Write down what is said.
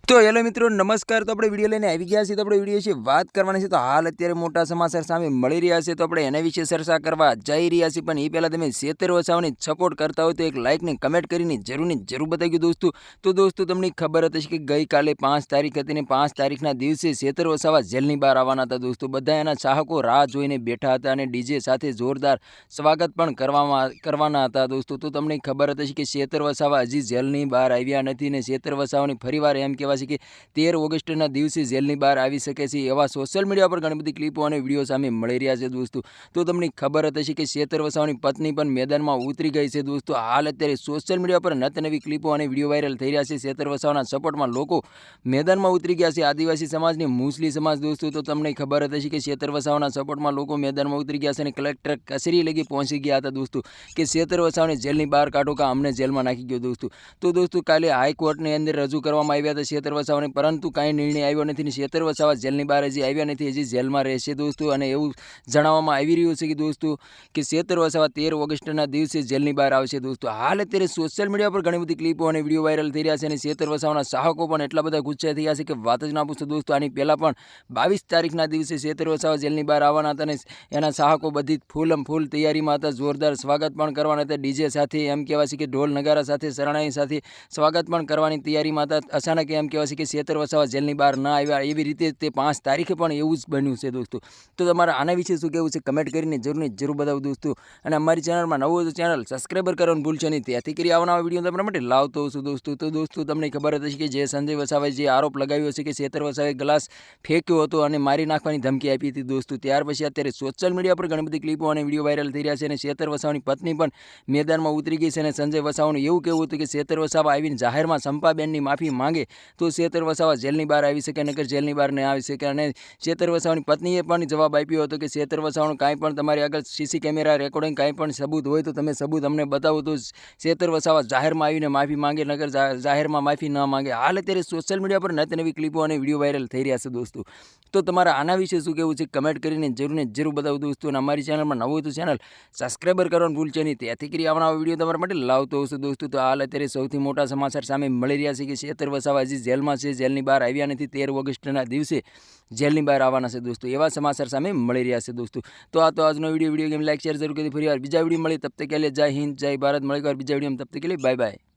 તો હેલો મિત્રો નમસ્કાર। તો આપણે વિડીયો લઈને આવી ગયા છીએ। તો આપણે વિડીયો વિશે વાત કરવાની છે। તો હાલ અત્યારે મોટા સમાચાર સામે મળી રહ્યા છે, તો આપણે એના વિશે ચર્ચા કરવા જઈ રહ્યા છીએ। પણ એ પહેલાં તમે શેતર વસાવાની સપોર્ટ કરતા હોય તો એક લાઇક ને કમેન્ટ કરીને જરૂર બતાવી દોસ્તો। તો દોસ્તો તમને ખબર હતી કે ગઈકાલે 5 તારીખ હતી ને 5 તારીખના દિવસે શેતર વસાવા જેલની બહાર આવવાના હતા દોસ્તો। બધા એના ચાહકો રાહ જોઈને બેઠા હતા અને ડીજે સાથે જોરદાર સ્વાગત પણ કરવાના હતા દોસ્તો। તો તમને ખબર હતી કે શેતર વસાવા હજી જેલની બહાર આવ્યા નથી ને શેતર વસાવાની ફરીવાર એમ કહેવાય કે 13 ઓગસ્ટના દિવસે જેલની બહાર આવી શકે છે એવા સોશિયલ મીડિયા પર ઘણી બધી ક્લિપો અને વિડીયો સામે મળી રહ્યા છે દોસ્તો। તો તમને ખબર જ હશે કે શેતર વસાવાની પત્ની પણ મેદાનમાં ઉતરી ગઈ છે દોસ્તો। હાલ અત્યારે સોશિયલ મીડિયા પર નવી ક્લિપો અને વિડીયો વાયરલ થઈ રહ્યા છે। શેતર વસાવાના સપોર્ટમાં લોકો મેદાનમાં ઉતરી ગયા છે। આદિવાસી સમાજની મુસ્લિમ સમાજ દોસ્તો, તો તમને ખબર જ હશે કે શેતર વસાવાના સપોર્ટમાં લોકો મેદાનમાં ઉતરી ગયા છે અને કલેક્ટર કચેરી લગી પહોંચી ગયા હતા દોસ્તો કે શેતર વસાવાને જેલની બહાર કાઢો કે અમને જેલમાં નાખી ગયો દોસ્તો। તો દોસ્તો કાલે હાઈકોર્ટની અંદર રજૂ કરવામાં આવ્યા હતા શેતર વસાવાને, પરંતુ કાંઈ નિર્ણય આવ્યો નથી ને શેતર વસાવા જેલની બહાર હજી આવ્યા નથી, હજી જેલમાં રહેશે દોસ્તો। અને એવું જણાવવામાં આવી રહ્યું છે કે દોસ્તો કે શેતર વસાવા 13 ઓગસ્ટના દિવસે જેલની બહાર આવશે દોસ્તો। હાલ અત્યારે સોશિયલ મીડિયા પર ઘણી બધી ક્લિપો અને વિડીયો વાયરલ થઈ રહ્યા છે અને શેતર વસાવાના ચાહકો પણ એટલા બધા ગુસ્સે થયા છે કે વાત જ ના પૂછો દોસ્તો। આની પહેલાં પણ 22 તારીખના દિવસે શેતર વસાવા જેલની બહાર આવવાના હતા અને એના ચાહકો બધી ફૂલ તૈયારીમાં હતા, જોરદાર સ્વાગત પણ કરવાના હતા ડીજે સાથે, એમ કહેવાય છે કે ઢોલ નગારા સાથે, શરણાઈ સાથે સ્વાગત પણ કરવાની તૈયારીમાં હતા। અચાનક એમ કહેવાય છે કે શેતર વસાવા જેલની બહાર ના આવ્યા, એવી રીતે તે 5 તારીખે પણ એવું જ બન્યું છે દોસ્તો। તો તમારે આના વિશે શું કહેવું છે કમેન્ટ કરીને જરૂર બતાવો દોસ્તો। અને અમારી ચેનલમાં નવું હોય તો ચેનલ સબસ્ક્રાઈબર કરવાનું ભૂલશો નહીં, ત્યાંથી કરી આવવાના વિડીયો તમારા માટે લાવતો હોઉં છું દોસ્તો। તો દોસ્તો તમને ખબર હતી કે જે સંજય વસાવાએ જે આરોપ લગાવ્યો છે કે શેતર વસાવાએ ગ્લાસ ફેંક્યો હતો અને મારી નાખવાની ધમકી આપી હતી દોસ્તો, ત્યાર પછી અત્યારે સોશિયલ મીડિયા પર ઘણી બધી ક્લિપો અને વિડીયો વાયરલ થઈ રહ્યા છે અને શેતર વસાવાની પત્ની પણ મેદાનમાં ઉતરી ગઈ છે અને સંજય વસાવાનું એવું કહેવું હતું કે શેતર વસાવા આવીને જાહેરમાં ચંપાબેનની માફી માંગે તો શેતર વસાવા જેલની બહાર આવી શકે, નકર જેલની બહાર નહીં આવી શકે। અને શેતર વસાવાની પત્નીએ પણ જવાબ આપ્યો હતો કે શેતર વસાવાનું કાંઈ પણ તમારી આગળ સીસી કેમેરા રેકોર્ડિંગ કાંઈ પણ સબૂત હોય તો તમે સબૂત અમને બતાવો તો શેતર વસાવા જાહેરમાં આવીને માફી માંગે, નકર જાહેરમાં માફી ન માંગે। હાલ અત્યારે સોશિયલ મીડિયા પર નવી ક્લિપો અને વિડીયો વાયરલ થઈ રહ્યા છે દોસ્તો। તો તમારા આના વિશે શું કહેવું છે કમેન્ટ કરીને જરૂર બતાવો દોસ્તો। અને અમારી ચેનલમાં નવું હોય તો ચેનલ સબસ્ક્રાઈબર કરવાનું ભૂલશો નહીં, ત્યાંથી કરી આવવાના વિડીયો તમારા માટે લાવતો હશે દોસ્તો। તો હાલ અત્યારે સૌથી મોટા સમાચાર સામે મળી રહ્યા છે કે શેતર વસાવા હજી જેલમાં છે, જેલની બહાર આવ્યા નથી, 13 ઓગસ્ટના દિવસે જેલની બહાર આવવાના છે દોસ્તો, એવા સમાચાર સામે મળી રહ્યા છે દોસ્તો। તો આ તો આજનો વિડીયો ગેમ લાઈક શેર જરૂર કરી, ફરી વાર બીજા વિડીયો મળી, તબ તક કે लिए જય હિન્દ જય ભારત। મળે બીજા વિડીયો તબ તક કે लिए બાય બાય।